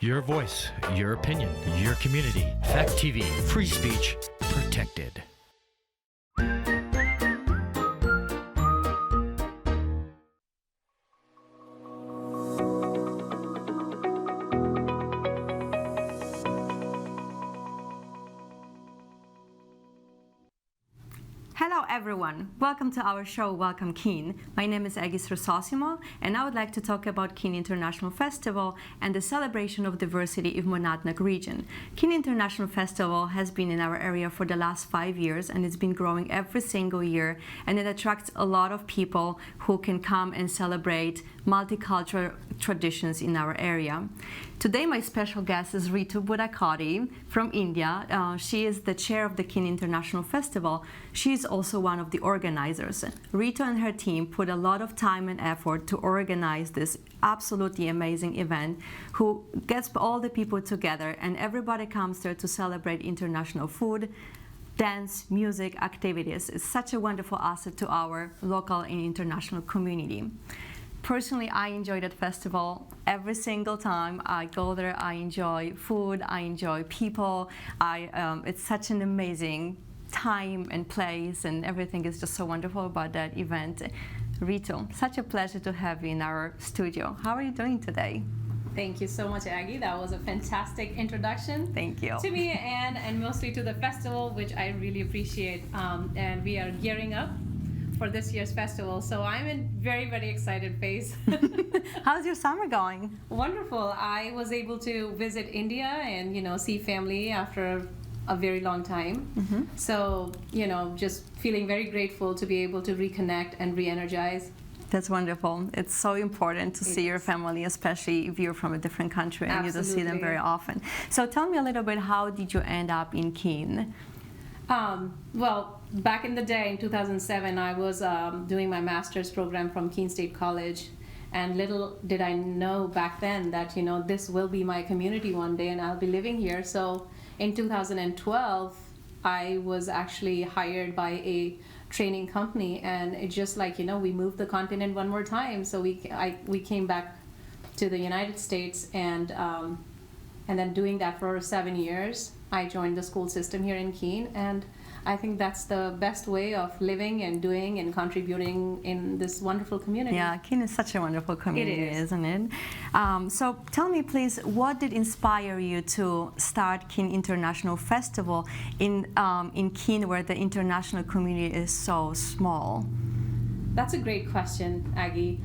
Your voice, your opinion, your community. Fact TV, free speech protected. Hello everyone, welcome to our show Welcome Keene. My name is Aggie Cersosimo and I would like to talk about Keene International Festival and the celebration of diversity in Monadnock region. Keene International Festival has been in our area for the last 5 years and it's been growing every single year, and it attracts a lot of people who can come and celebrate multicultural traditions in our area. Today my special guest is Ritu Budakoti from India. She is the chair of the Keene International Festival. She is also one of the organizers. Ritu and her team put a lot of time and effort to organize this absolutely amazing event, who gets all the people together and everybody comes there to celebrate international food, dance, music, activities. It's such a wonderful asset to our local and international community. Personally, I enjoy that festival every single time I go there. I enjoy food, I enjoy people. It's such an amazing time and place, and everything is just so wonderful about that event. Ritu, such a pleasure to have you in our studio. How are you doing today? Thank you so much, Aggie. That was a fantastic introduction. Thank you. To me and mostly to the festival, which I really appreciate. And we are gearing up for this year's festival, so I'm in very, very excited phase. How's your summer going? Wonderful. I was able to visit India and see family after a very long time. Mm-hmm. So just feeling very grateful to be able to reconnect and re-energize. That's wonderful. It's so important to see your family, especially if you're from a different country and you don't see them very often. So tell me a little bit, how did you end up in Keene? Well, back in the day, in 2007, I was doing my master's program from Keene State College, and little did I know back then that this will be my community one day and I'll be living here. So in 2012, I was actually hired by a training company, and it just we moved the continent one more time. So we came back to the United States, and then doing that for 7 years, I joined the school system here in Keene, and I think that's the best way of living and doing and contributing in this wonderful community. Yeah, Keene is such a wonderful community, isn't it? So tell me, please, what did inspire you to start Keene International Festival in Keene, where the international community is so small? That's a great question, Aggie.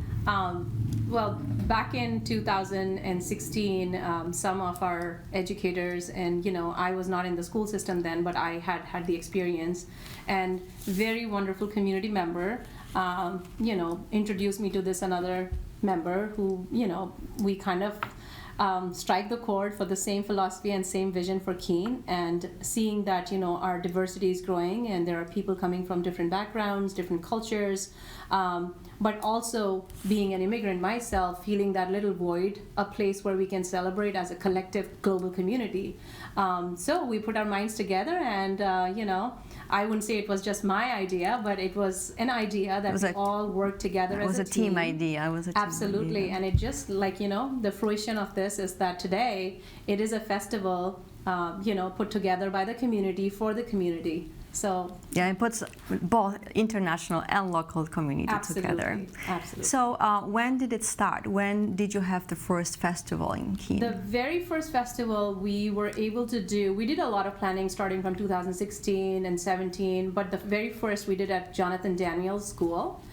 Well, back in 2016, some of our educators, and I was not in the school system then, but I had the experience, and very wonderful community member, introduced me to this another member who, we kind of strike the chord for the same philosophy and same vision for Keene, and seeing that our diversity is growing and there are people coming from different backgrounds, different cultures, but also being an immigrant myself, feeling that little void, a place where we can celebrate as a collective global community. So we put our minds together, and I wouldn't say it was just my idea, but it was an idea that we all worked together as a team. It was a team idea. Absolutely, and it just the fruition of this is that today it is a festival, put together by the community for the community. So yeah, it puts both international and local community together. Absolutely. So when did it start? When did you have the first festival in Keene? The very first festival we were able to do, we did a lot of planning starting from 2016 and 17, but the very first we did at Jonathan Daniels School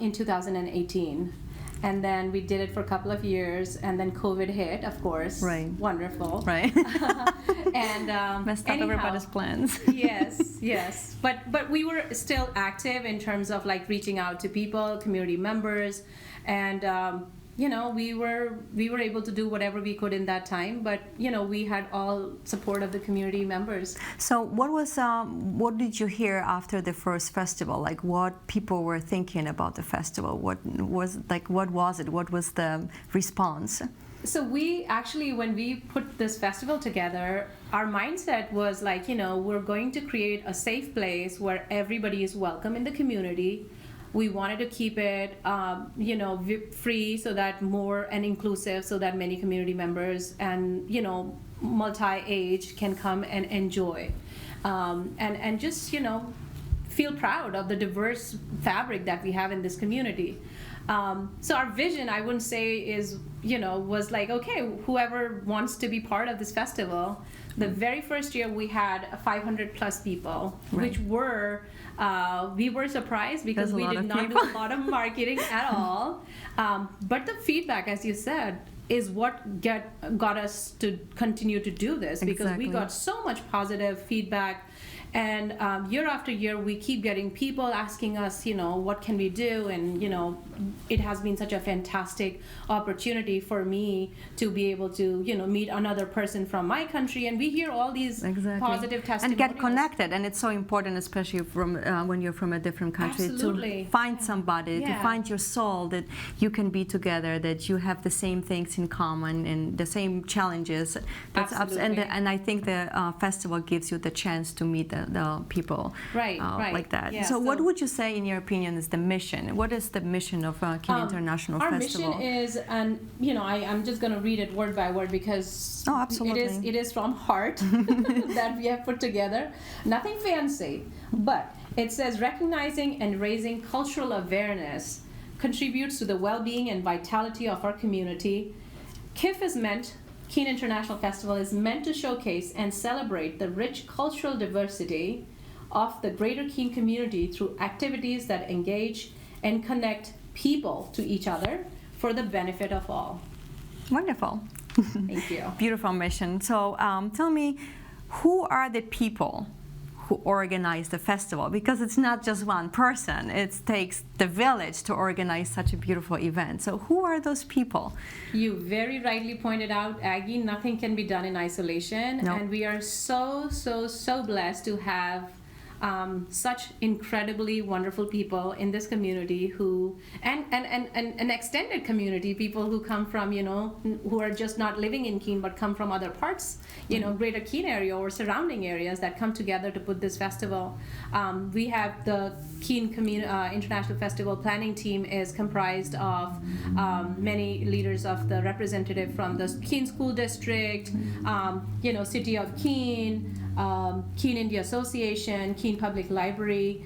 in 2018. And then we did it for a couple of years, and then COVID hit, of course. Right. Wonderful. Right. And messed up everybody's plans. Yes. But we were still active in terms of reaching out to people, community members, and we were able to do whatever we could in that time, but we had all support of the community members. So what did you hear after the first festival? What people were thinking about the festival? What was it? What was the response? So we actually, when we put this festival together, our mindset was we're going to create a safe place where everybody is welcome in the community. We wanted to keep it, free so that more and inclusive, so that many community members and multi-age can come and enjoy, and just feel proud of the diverse fabric that we have in this community. So our vision, I wouldn't say was like, okay, whoever wants to be part of this festival. The very first year we had 500 plus people, right. which we were surprised because we did not do a lot of marketing at all. But the feedback, as you said, is what got us to continue to do this, because we got so much positive feedback. And year after year, we keep getting people asking us, what can we do? And, it has been such a fantastic opportunity for me to be able to, meet another person from my country. And we hear all these positive testimonials. And get connected. And it's so important, especially from when you're from a different country, Absolutely. to find somebody, to find your soul, that you can be together, that you have the same things in common and the same challenges. Absolutely. And I think the festival gives you the chance to meet the people right. like that. Yeah, so what would you say, in your opinion, is the mission? What is the mission of Keene International Festival? Our mission is, and I'm just going to read it word by word because absolutely. it is from heart that we have put together. Nothing fancy, but it says recognizing and raising cultural awareness contributes to the well-being and vitality of our community. Keene International Festival is meant to showcase and celebrate the rich cultural diversity of the greater Keene community through activities that engage and connect people to each other for the benefit of all. Wonderful. Thank you. Beautiful mission. So tell me, who are the people who organize the festival? Because it's not just one person. It takes the village to organize such a beautiful event. So who are those people? You very rightly pointed out, Aggie, nothing can be done in isolation. No. And we are so blessed to have such incredibly wonderful people in this community who, and an extended community, people who come from, who are just not living in Keene, but come from other parts, greater Keene area or surrounding areas that come together to put this festival. We have the Keene International Festival planning team is comprised of many leaders of the representative from the Keene School District, City of Keene, Keene India Association, Keene Public Library,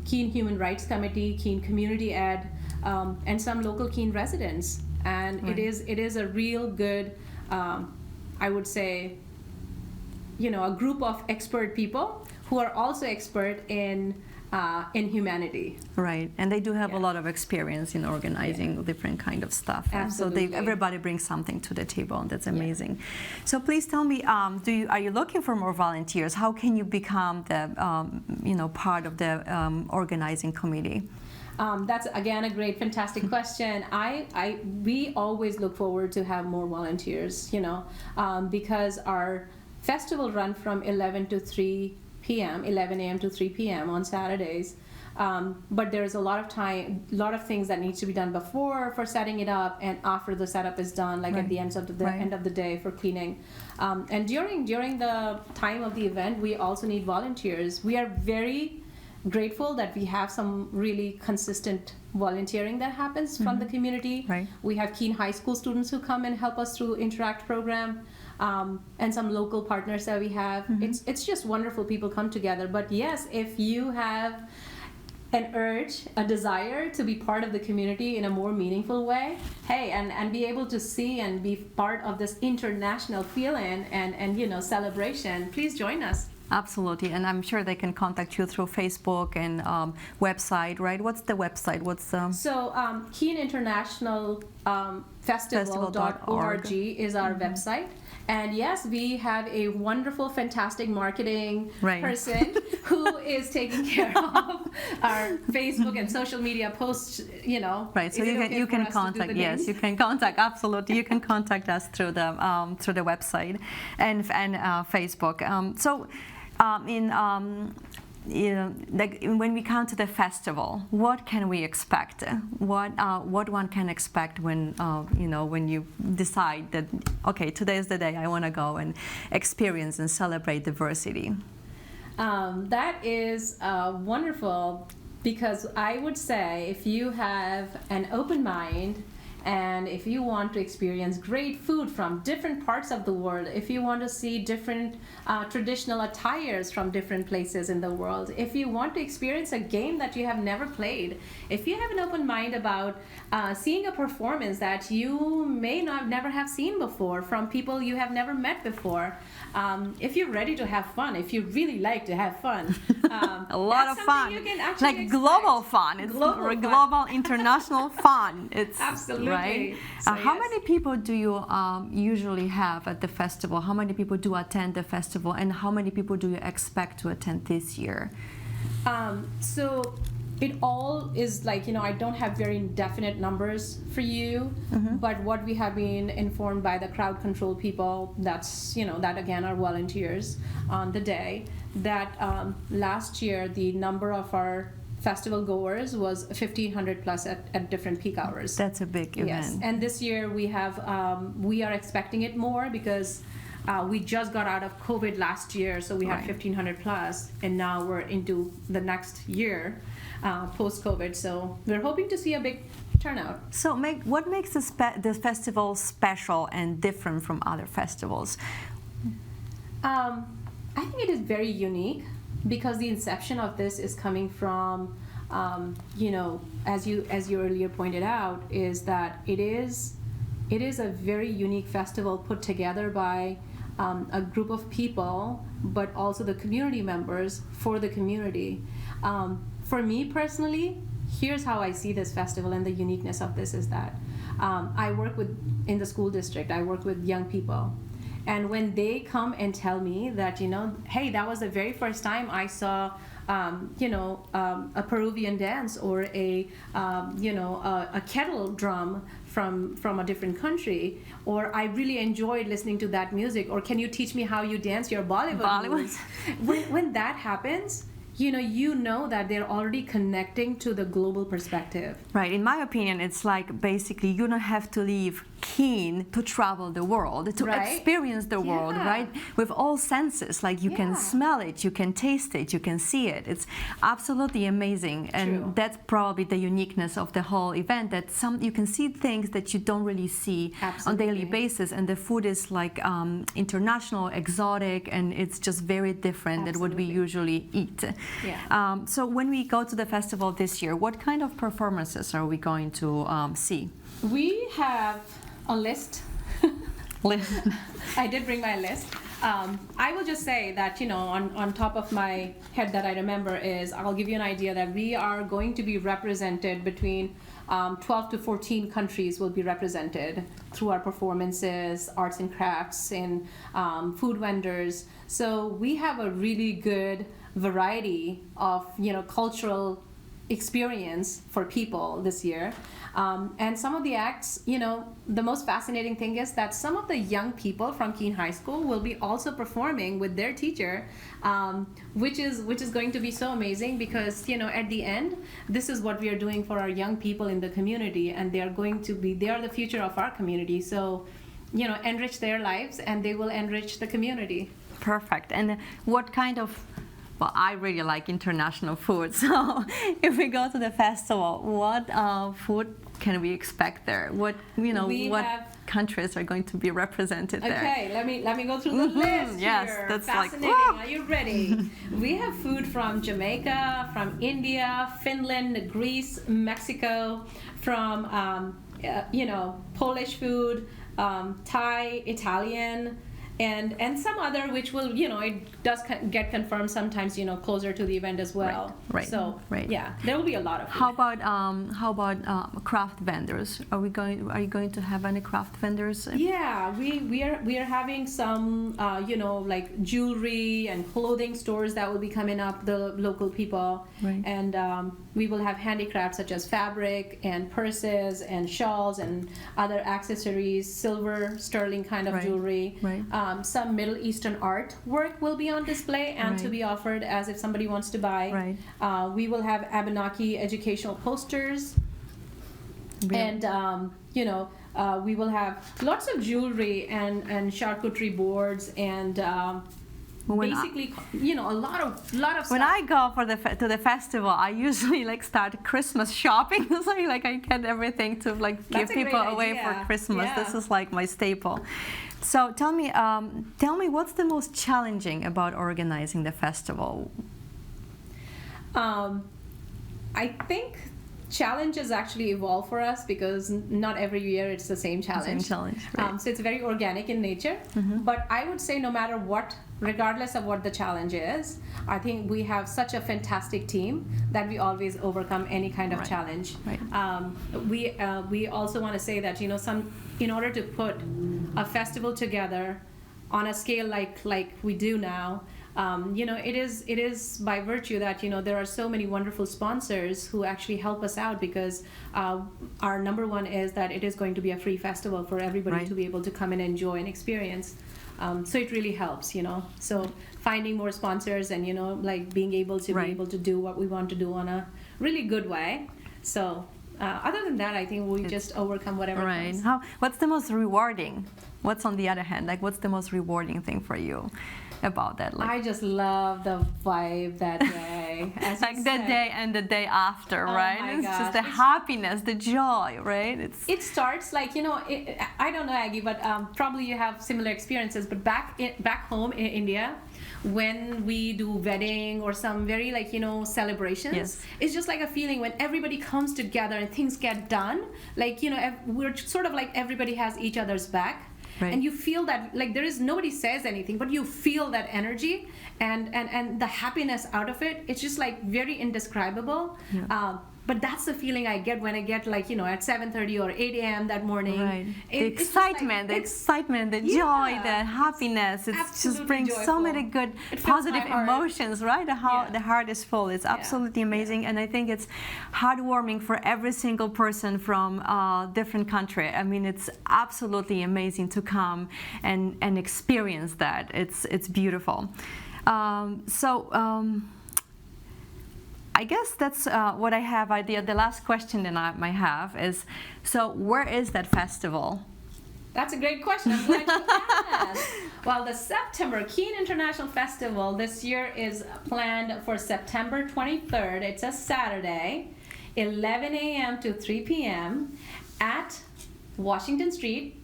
Keene Human Rights Committee, Keene Community Ed, and some local Keene residents. And right. it is a real good, I would say, a group of expert people who are also expert in humanity. Right, and they do have a lot of experience in organizing different kind of stuff. Absolutely. So everybody brings something to the table, and that's amazing. So please tell me, are you looking for more volunteers? How can you become the part of the organizing committee? That's again a great, fantastic question. We always look forward to have more volunteers. Because our festival run from 11 to 3 p.m., 11 a.m. to 3 p.m. on Saturdays. But there's a lot of things that needs to be done before for setting it up and after the setup is done, like at the end of the day for cleaning. And during the time of the event, we also need volunteers. We are very grateful that we have some really consistent volunteering that happens from the community. Right. We have Keene High School students who come and help us through Interact program. And some local partners that we have. It's just wonderful. People come together. But yes, if you have an urge, a desire to be part of the community in a more meaningful way, hey, and be able to see and be part of this international feeling and celebration, please join us. Absolutely, and I'm sure they can contact you through Facebook and website, right? What's the website? So Keene International Festival.org is our website. And yes, we have a wonderful, fantastic marketing person who is taking care of our Facebook and social media posts, Right, so you can contact, yes, you can contact, absolutely. You can contact us through the website and Facebook. When we come to the festival, what can we expect? What one can expect when when you decide that, okay, today is the day I want to go and experience and celebrate diversity? That is wonderful. because I would say if you have an open mind and if you want to experience great food from different parts of the world, if you want to see different traditional attires from different places in the world, if you want to experience a game that you have never played, if you have an open mind about seeing a performance that you may not never have seen before from people you have never met before, if you're ready to have fun, if you really like to have fun, a lot of fun, you can actually like global fun. It's global international fun. It's absolutely right. So, How yes. many people do you usually have at the festival? How many people do attend the festival, and how many people do you expect to attend this year? So it all is like, I don't have very definite numbers for you, but what we have been informed by the crowd control people, that's, that again are volunteers on the day, that last year the number of our festival goers was 1,500 plus at different peak hours. That's a big event. Yes, and this year we are expecting it more because we just got out of COVID last year, so we had 1,500 plus, and now we're into the next year post-COVID. So we're hoping to see a big turnout. So what makes the festival special and different from other festivals? I think it is very unique because the inception of this is coming from, as you earlier pointed out, is that it is a very unique festival put together by a group of people, but also the community members for the community. For me personally, here's how I see this festival and the uniqueness of this is that I work in the school district. I work with young people. And when they come and tell me that, hey, that was the very first time I saw, a Peruvian dance or a kettle drum from a different country, or I really enjoyed listening to that music, or can you teach me how you dance your Bollywood moves? When that happens, you know that they're already connecting to the global perspective. Right. In my opinion, it's like basically you don't have to leave Keene to travel the world, to experience the world, right? With all senses, like you can smell it, you can taste it, you can see it. It's absolutely amazing. And that's probably the uniqueness of the whole event, that you can see things that you don't really see on a daily basis. And the food is like international, exotic, and it's just very different than what we usually eat. Yeah. So when we go to the festival this year, what kind of performances are we going to see? We have a list. I did bring my list. I will just say that, on top of my head that I remember is, I'll give you an idea that we are going to be represented between 12 to 14 countries will be represented through our performances, arts and crafts, and food vendors. So we have a really good variety of, cultural experience for people this year. And some of the acts, the most fascinating thing is that some of the young people from Keene High School will be also performing with their teacher, which is going to be so amazing because, at the end, this is what we are doing for our young people in the community, and they are the future of our community. So, enrich their lives and they will enrich the community. Perfect. And what kind of Well, I really like international food, so if we go to the festival, what food can we expect there? What countries are going to be represented there? Okay, let me go through the list. Yes, here. that's fascinating. like, Are you ready? We have food from Jamaica, from India, Finland, Greece, Mexico, from Polish food, Thai, Italian. And some other which will, it does get confirmed sometimes, closer to the event as well. Right. So, right. yeah, there will be a lot of food. How about craft vendors? Are you going to have any craft vendors? Yeah, we are having some, like jewelry and clothing stores that will be coming up, the local people. Right. And we will have handicrafts such as fabric and purses and shawls and other accessories, silver, sterling kind of jewelry. Right. Some Middle Eastern art work will be on display and to be offered as if somebody wants to buy. Right. We will have Abenaki educational posters. And, we will have lots of jewelry and charcuterie boards and basically, a lot of stuff. When I go to the festival, I usually like start Christmas shopping. So like I get everything to like give That's a people great away idea. for Christmas. Yeah. This is like my staple. So tell me what's the most challenging about organizing the festival? I think challenges actually evolve for us because not every year it's the same challenge. Same challenge, right. So it's very organic in nature. But I would say no matter what, regardless of what the challenge is, I think we have such a fantastic team that we always overcome any kind of Right. challenge. Right. We also want to say that in order to put a festival together on a scale like we do now, it is by virtue that there are so many wonderful sponsors who actually help us out because our number one is that it is going to be a free festival for everybody Right. to be able to come and enjoy and experience. So it really helps, So finding more sponsors and like being able to Right. be able to do what we want to do on a really good way. So other than that, I think we just overcome whatever Right. comes. What's the most rewarding? What's on the other hand? Like, what's the most rewarding thing for you about that? Like, I just love the vibe that day. As you like the said. day and the day after, Oh right? my It's just gosh. the happiness, the joy, right? It starts like I don't know, Aggie, but probably you have similar experiences. But back home in India, when we do wedding or some very celebrations, Yes. it's just like a feeling when everybody comes together and things get done. Like we're sort of like everybody has each other's back. Right. And you feel that like nobody says anything, but you feel that energy and the happiness out of it. It's just like very indescribable. Yeah. But that's the feeling I get when I get at 7:30 or 8 a.m. that morning. Right. The It's just like- excitement, the it's- excitement, the Yeah. joy, the happiness. It just absolutely brings so joyful. many good, It fills positive my heart. emotions, right? Yeah. The heart is full. It's absolutely amazing, and I think it's heartwarming for every single person from a different country. I mean, it's absolutely amazing to come and experience that. It's beautiful. I guess that's what I have. The last question that I might have is, so where is that festival? That's a great question. I'm glad you asked. Well, the September Keene International Festival this year is planned for September 23rd. It's a Saturday, 11 a.m. to 3 p.m. at Washington Street.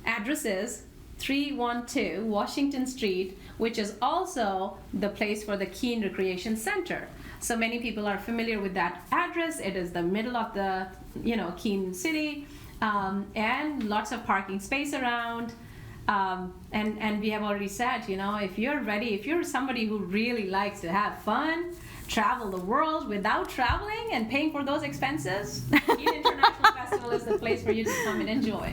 Address is 312 Washington Street, which is also the place for the Keene Recreation Center. So many people are familiar with that address. It is the middle of the Keene City, and lots of parking space around. And we have already said, if you're ready, if you're somebody who really likes to have fun, travel the world without traveling and paying for those expenses, Keene International Festival is the place for you to come and enjoy.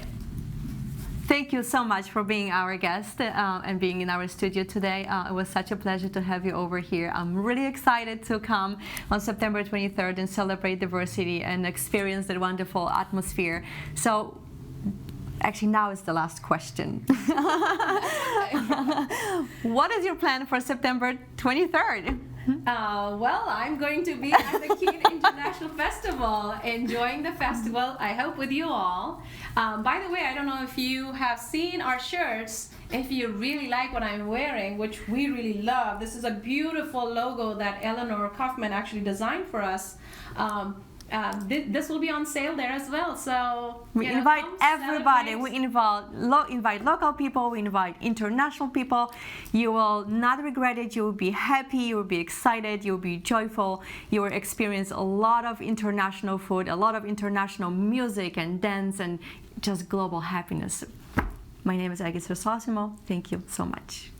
Thank you so much for being our guest and being in our studio today. It was such a pleasure to have you over here. I'm really excited to come on September 23rd and celebrate diversity and experience that wonderful atmosphere. So, actually, now is the last question. What is your plan for September 23rd? Well, I'm going to be at the Keene International Festival, enjoying the festival, I hope with you all. By the way, I don't know if you have seen our shirts. If you really like what I'm wearing, which we really love, this is a beautiful logo that Eleanor Kaufman actually designed for us. This will be on sale there as well. So We invite come everybody. celebrate. We invite local people. We invite international people. You will not regret it. You will be happy. You will be excited. You will be joyful. You will experience a lot of international food, a lot of international music and dance, and just global happiness. My name is Aggie Cersosimo. Thank you so much.